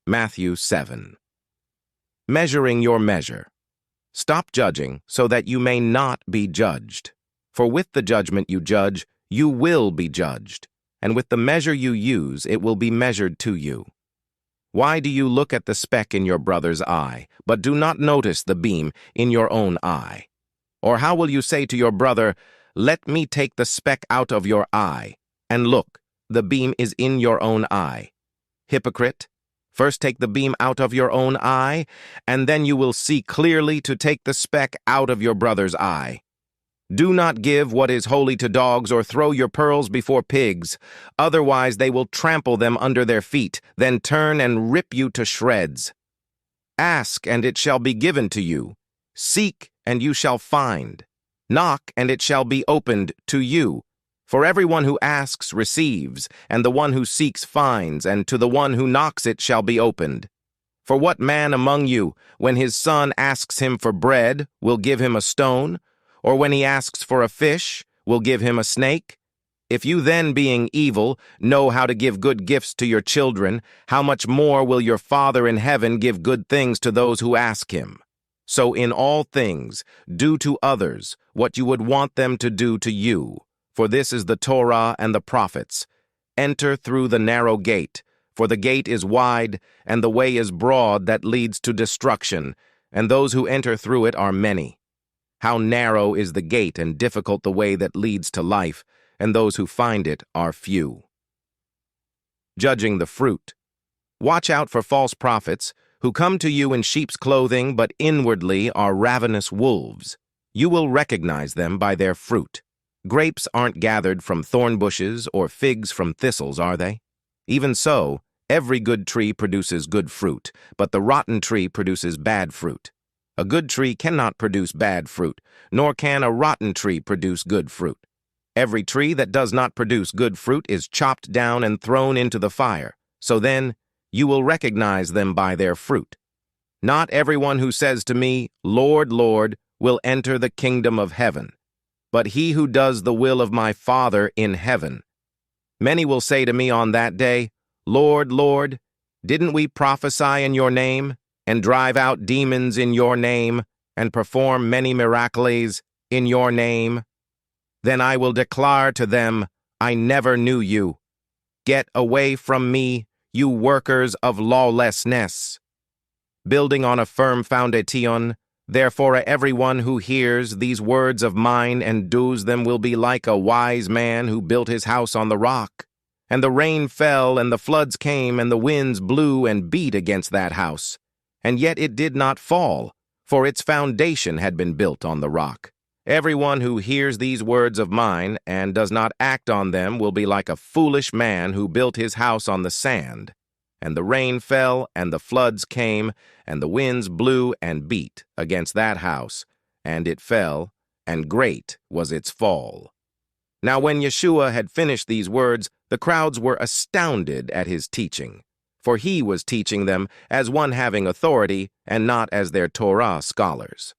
Matthew 7. Measuring your measure. Stop judging so that you may not be judged. For with the judgment you judge, you will be judged, and with the measure you use, it will be measured to you. Why do you look at the speck in your brother's eye, but do not notice the beam in your own eye? Or how will you say to your brother, "Let me take the speck out of your eye," and look, the beam is in your own eye? Hypocrite! First take the beam out of your own eye, and then you will see clearly to take the speck out of your brother's eye. Do not give what is holy to dogs or throw your pearls before pigs, otherwise they will trample them under their feet, then turn and rip you to shreds. Ask, and it shall be given to you. Seek, and you shall find. Knock, and it shall be opened to you. For everyone who asks receives, and the one who seeks finds, and to the one who knocks it shall be opened. For what man among you, when his son asks him for bread, will give him a stone? Or when he asks for a fish, will give him a snake? If you then, being evil, know how to give good gifts to your children, how much more will your Father in heaven give good things to those who ask him? So in all things, do to others what you would want them to do to you. For this is the Torah and the prophets. Enter through the narrow gate, for the gate is wide, and the way is broad that leads to destruction, and those who enter through it are many. How narrow is the gate and difficult the way that leads to life, and those who find it are few. Judging the fruit. Watch out for false prophets, who come to you in sheep's clothing, but inwardly are ravenous wolves. You will recognize them by their fruit. Grapes aren't gathered from thorn bushes or figs from thistles, are they? Even so, every good tree produces good fruit, but the rotten tree produces bad fruit. A good tree cannot produce bad fruit, nor can a rotten tree produce good fruit. Every tree that does not produce good fruit is chopped down and thrown into the fire. So then, you will recognize them by their fruit. Not everyone who says to me, "Lord, Lord," will enter the kingdom of heaven, but he who does the will of my Father in heaven. Many will say to me on that day, "Lord, Lord, didn't we prophesy in your name, and drive out demons in your name, and perform many miracles in your name?" Then I will declare to them, "I never knew you. Get away from me, you workers of lawlessness." Building on a firm foundation, therefore everyone who hears these words of mine and does them will be like a wise man who built his house on the rock. And the rain fell, and the floods came, and the winds blew and beat against that house. And yet it did not fall, for its foundation had been built on the rock. Everyone who hears these words of mine and does not act on them will be like a foolish man who built his house on the sand. And the rain fell, and the floods came, and the winds blew and beat against that house, and it fell, and great was its fall. Now when Yeshua had finished these words, the crowds were astounded at his teaching, for he was teaching them as one having authority and not as their Torah scholars.